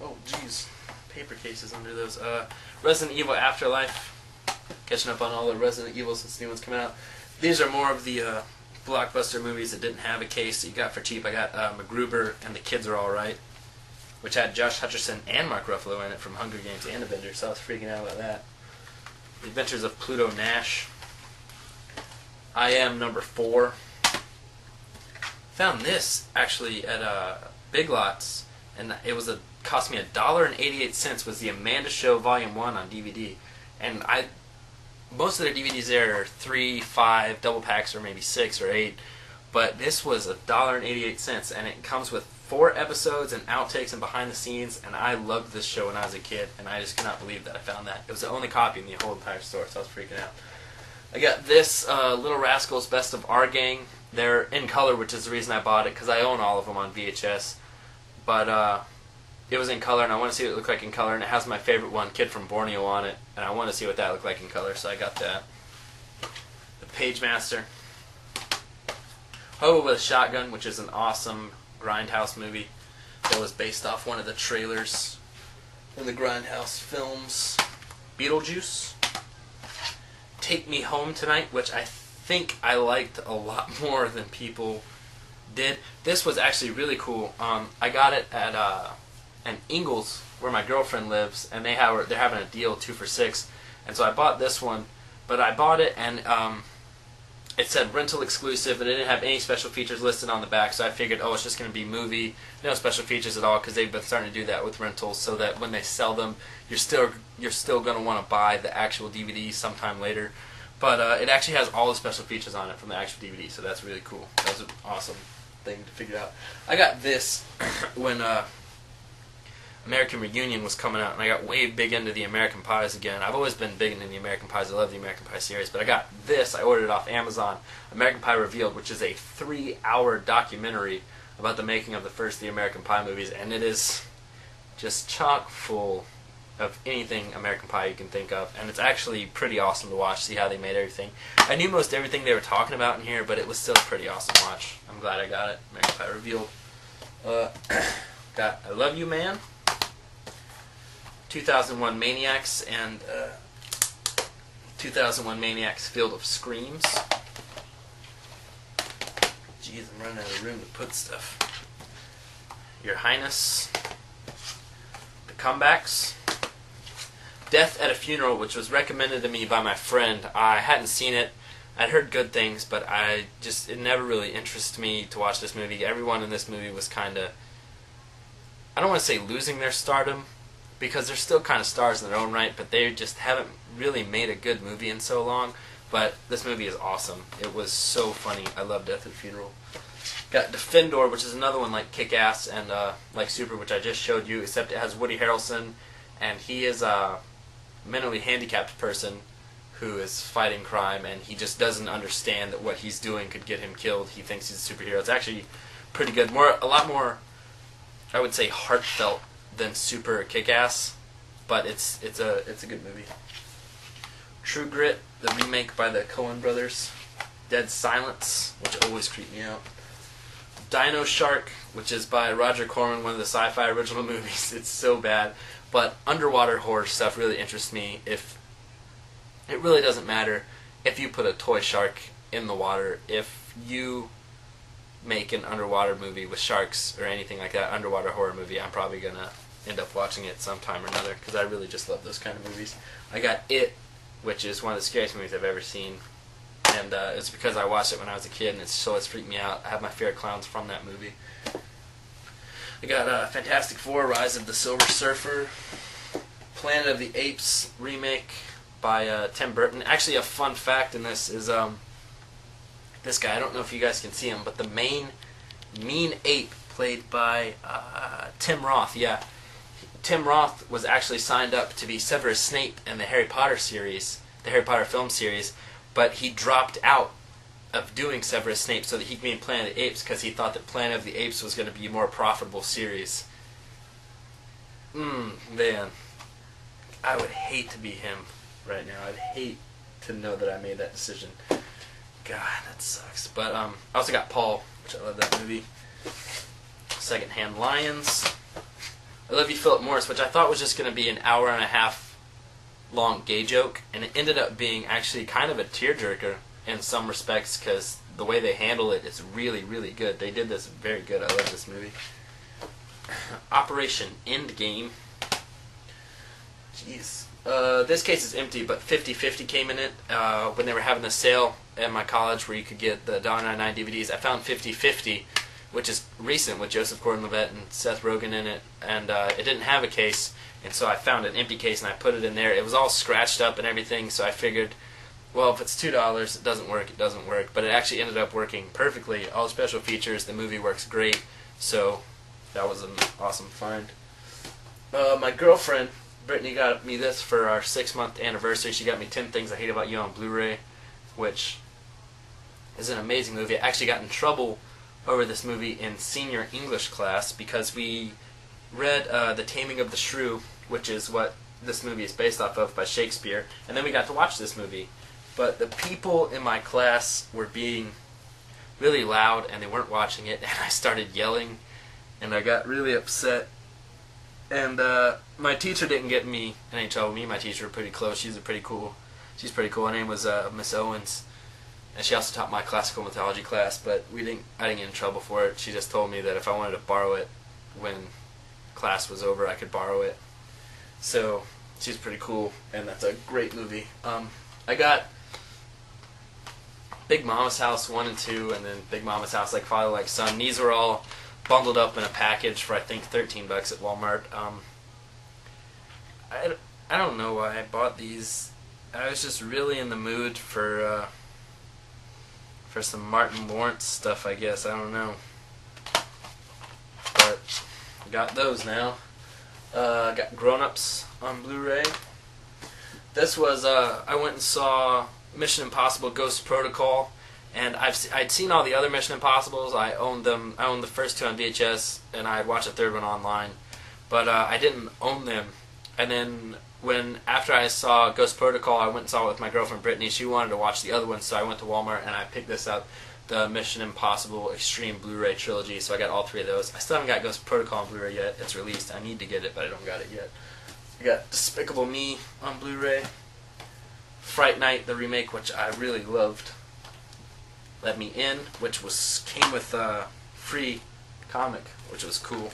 Oh, jeez. Paper cases under those. Resident Evil Afterlife. Catching up on all the Resident Evil since new ones come out. These are more of the blockbuster movies that didn't have a case that you got for cheap. I got MacGruber and The Kids Are Alright, which had Josh Hutcherson and Mark Ruffalo in it from Hunger Games and Avengers, so I was freaking out about that. The Adventures of Pluto Nash. I Am number 4. Found this actually at Big Lots, and it was cost me $1.88. Was the Amanda Show Volume 1 on DVD, and most of their DVDs there are 3, 5 double packs, or maybe 6 or 8, but this was $1.88, and it comes with 4 episodes and outtakes and behind the scenes, and I loved this show when I was a kid, and I just could not believe that I found that. It was the only copy in the whole entire store, so I was freaking out. I got this Little Rascals Best of Our Gang. They're in color, which is the reason I bought it, because I own all of them on VHS, but it was in color, and I want to see what it looked like in color, and it has my favorite one, Kid from Borneo, on it, and I want to see what that looked like in color, so I got that. The Pagemaster. Hobo with a Shotgun, which is an awesome Grindhouse movie that was based off one of the trailers in the Grindhouse films. Beetlejuice. Take Me Home Tonight, which I think I liked a lot more than people did. This was actually really cool. I got it at an Ingles, where my girlfriend lives, and they're having a deal 2 for $6, and so I bought this one. But I bought it, and it said rental exclusive, and it didn't have any special features listed on the back, so I figured, oh, it's just going to be movie, no special features at all, because they've been starting to do that with rentals, so that when they sell them, you're still going to want to buy the actual DVD sometime later. But it actually has all the special features on it from the actual DVD, so that's really cool. That was an awesome thing to figure out. I got this when American Reunion was coming out, and I got way big into the American Pies again. I've always been big into the American Pies. I love the American Pie series, but I got this. I ordered it off Amazon, American Pie Revealed, which is a 3-hour documentary about the making of the first The American Pie movies, and it is just chock full of anything American Pie you can think of, and it's actually pretty awesome to watch, see how they made everything. I knew most everything they were talking about in here, but it was still a pretty awesome watch. I'm glad I got it. American Pie Revealed. Got I Love You Man, 2001 Maniacs, and 2001 Maniacs Field of Screams. Jeez, I'm running out of room to put stuff. Your Highness. The Comebacks. Death at a Funeral, which was recommended to me by my friend. I hadn't seen it. I'd heard good things, but it never really interested me to watch this movie. Everyone in this movie was kind of, I don't want to say losing their stardom, because they're still kind of stars in their own right, but they just haven't really made a good movie in so long. But this movie is awesome. It was so funny. I love Death at a Funeral. Got Defendor, which is another one like Kick-Ass and like Super, which I just showed you, except it has Woody Harrelson, and he is a mentally handicapped person who is fighting crime, and he just doesn't understand that what he's doing could get him killed. He thinks he's a superhero. It's actually pretty good. A lot more, I would say, heartfelt than Super or Kick-Ass, but it's a good movie. True Grit, the remake by the Coen brothers. Dead Silence, which always creeped me out. Dino Shark, which is by Roger Corman, one of the sci-fi original movies. It's so bad, but underwater horror stuff really interests me. If it really doesn't matter if you put a toy shark in the water. If you make an underwater movie with sharks or anything like that, underwater horror movie, I'm probably going to end up watching it sometime or another, because I really just love those kind of movies. I got It, which is one of the scariest movies I've ever seen, and it's because I watched it when I was a kid, and it's freaked me out. I have my favorite clowns from that movie. I got Fantastic Four, Rise of the Silver Surfer, Planet of the Apes remake by Tim Burton. Actually, a fun fact in this is this guy, I don't know if you guys can see him, but the main mean ape played by Tim Roth, yeah. Tim Roth was actually signed up to be Severus Snape in the Harry Potter series, the Harry Potter film series, but he dropped out of doing Severus Snape so that he could be in Planet of the Apes, because he thought that Planet of the Apes was going to be a more profitable series. Man. I would hate to be him right now. I'd hate to know that I made that decision. God, that sucks. But I also got Paul, which I love that movie. Secondhand Lions. Olivia Philip Morris, which I thought was just going to be an hour and a half long gay joke, and it ended up being actually kind of a tearjerker in some respects because the way they handle it is really, really good. They did this very good. I love this movie. Operation Endgame. Jeez. This case is empty, but 50/50 came in it when they were having a sale at my college where you could get the $1.99 DVDs. I found 50/50, which is recent, with Joseph Gordon-Levitt and Seth Rogen in it, and it didn't have a case, and so I found an empty case and I put it in there. It was all scratched up and everything, so I figured, well, if it's $2, it doesn't work, it doesn't work. But it actually ended up working perfectly. All the special features, the movie works great, so that was an awesome find. My girlfriend, Brittany, got me this for our 6-month anniversary. She got me 10 Things I Hate About You on Blu-ray, which is an amazing movie. I actually got in trouble over this movie in senior English class because we read The Taming of the Shrew, which is what this movie is based off of by Shakespeare, and then we got to watch this movie. But the people in my class were being really loud and they weren't watching it, and I started yelling and I got really upset. And my teacher didn't get me in any trouble. Me and my teacher were pretty close. She's pretty cool. Her name was Miss Owens, and she also taught my classical mythology class. But I didn't get in trouble for it. She just told me that if I wanted to borrow it when class was over, I could borrow it. So she's pretty cool, and that's a great movie. I got Big Mama's House 1 and 2, and then Big Mama's House Like Father Like Son. These were all bundled up in a package for I think $13 at Walmart. I don't know why I bought these. I was just really in the mood for some Martin Lawrence stuff, I guess. I don't know, but I got those now. I got Grown Ups on Blu-ray. This was I went and saw Mission Impossible: Ghost Protocol. And I'd seen all the other Mission Impossibles. I owned them. I owned the first 2 on VHS, and I had watched the 3rd one online. But I didn't own them. And then after I saw Ghost Protocol, I went and saw it with my girlfriend Brittany. She wanted to watch the other one, so I went to Walmart and I picked this up, the Mission Impossible Extreme Blu-ray Trilogy. So I got all 3 of those. I still haven't got Ghost Protocol on Blu-ray yet. It's released. I need to get it, but I don't got it yet. I got Despicable Me on Blu-ray. Fright Night, the remake, which I really loved. Let Me In, which came with a free comic, which was cool.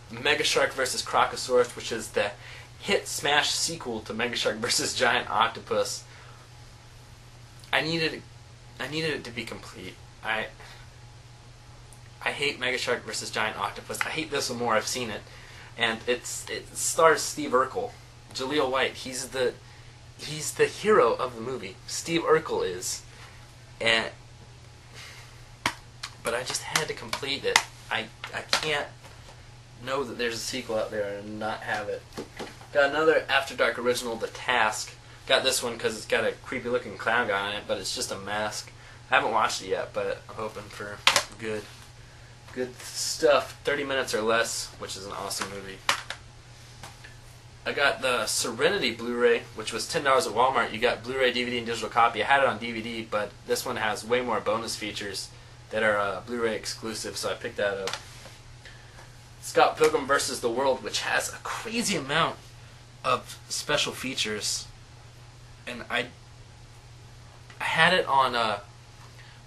Mega Shark vs. Crocosaurus, which is the hit smash sequel to Mega Shark vs. Giant Octopus. I needed it to be complete. I hate Mega Shark vs. Giant Octopus. I hate this one more. I've seen it, and it stars Steve Urkel, Jaleel White. He's the hero of the movie. Steve Urkel is. But I just had to complete it. I can't know that there's a sequel out there and not have it. Got another After Dark original, The Task. Got this one because it's got a creepy looking clown guy on it, but it's just a mask. I haven't watched it yet, but I'm hoping for good stuff. 30 minutes or less, which is an awesome movie. I got the Serenity Blu-ray, which was $10 at Walmart. You got Blu-ray, DVD, and digital copy. I had it on DVD, but this one has way more bonus features that are Blu-ray exclusive, so I picked that up. Scott Pilgrim vs. the World, which has a crazy amount of special features, and I had it on a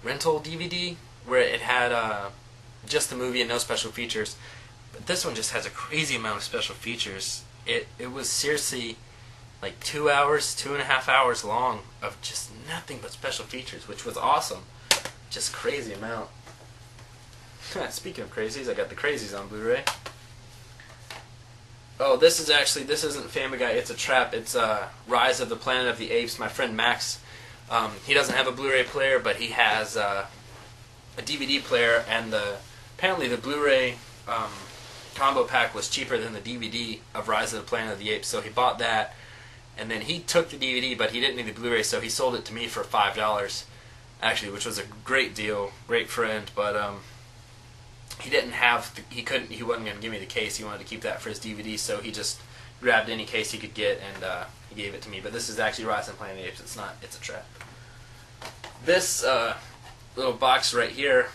rental DVD where it had just the movie and no special features, but this one just has a crazy amount of special features. It was seriously like 2 hours, 2.5 hours long of just nothing but special features, which was awesome. Just crazy amount. Speaking of crazies, I got the Crazies on Blu-ray. Oh, this isn't Family Guy, it's a trap. It's Rise of the Planet of the Apes. My friend Max, he doesn't have a Blu-ray player, but he has a DVD player, and apparently the Blu-ray combo pack was cheaper than the DVD of Rise of the Planet of the Apes, so he bought that, and then he took the DVD, but he didn't need the Blu-ray, so he sold it to me for $5, actually, which was a great deal, great friend, but he wasn't going to give me the case. He wanted to keep that for his DVD, so he just grabbed any case he could get, and he gave it to me. But this is actually Rise of the Planet of the Apes. It's a trap. This little box right here,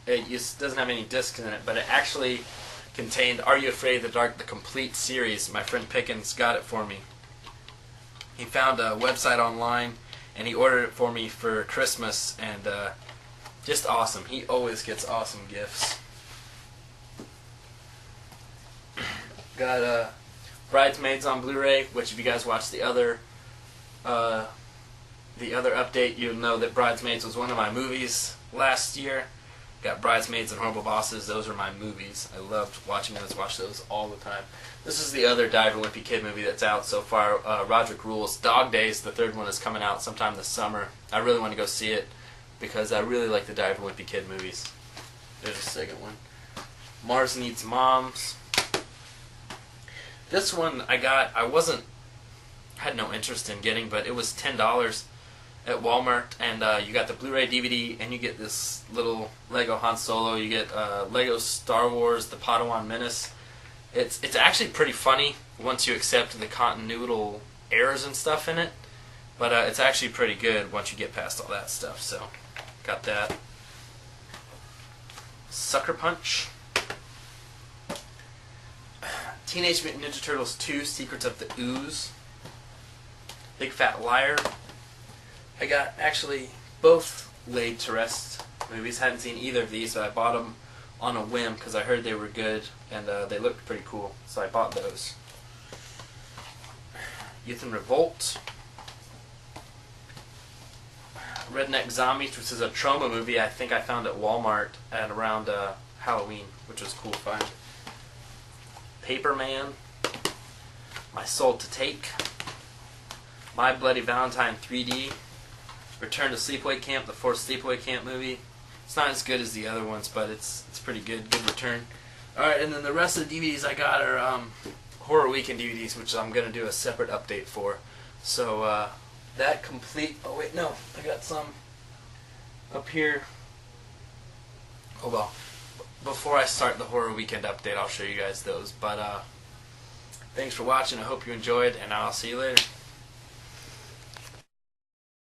it doesn't have any discs in it, but it actually contained Are You Afraid of the Dark, the complete series. My friend Pickens got it for me. He found a website online and he ordered it for me for Christmas, and just awesome. He always gets awesome gifts. Got Bridesmaids on Blu-ray, which if you guys watched the other update, you'll know that Bridesmaids was one of my movies last year. Got Bridesmaids and Horrible Bosses. Those are my movies. I loved watching those. Watch those all the time. This is the other Diver Wimpy Kid movie that's out so far. Roderick Rules. Dog Days, the third one, is coming out sometime this summer. I really want to go see it because I really like the Diver Wimpy Kid movies. There's a second one. Mars Needs Moms. This one I had no interest in getting, but it was $10 at Walmart, and you got the Blu-ray DVD, and you get this little Lego Han Solo. You get Lego Star Wars, the Padawan Menace. It's actually pretty funny once you accept the continual errors and stuff in it, but it's actually pretty good once you get past all that stuff. So, got that. Sucker Punch. Teenage Mutant Ninja Turtles 2: Secrets of the Ooze. Big Fat Liar. I got actually both Laid to Rest movies. Hadn't seen either of these, but I bought them on a whim because I heard they were good and they looked pretty cool, so I bought those. Youth in Revolt. Redneck Zombies, which is a trauma movie I think I found at Walmart at around Halloween, which was a cool find. Paperman. My Soul to Take. My Bloody Valentine 3D. Return to Sleepaway Camp, the fourth Sleepaway Camp movie. It's not as good as the other ones, but it's pretty good. Good return. Alright, and then the rest of the DVDs I got are Horror Weekend DVDs, which I'm going to do a separate update for. So, that complete... Oh, wait, no. I got some up here. Oh, well. Before I start the Horror Weekend update, I'll show you guys those. But, thanks for watching. I hope you enjoyed, and I'll see you later.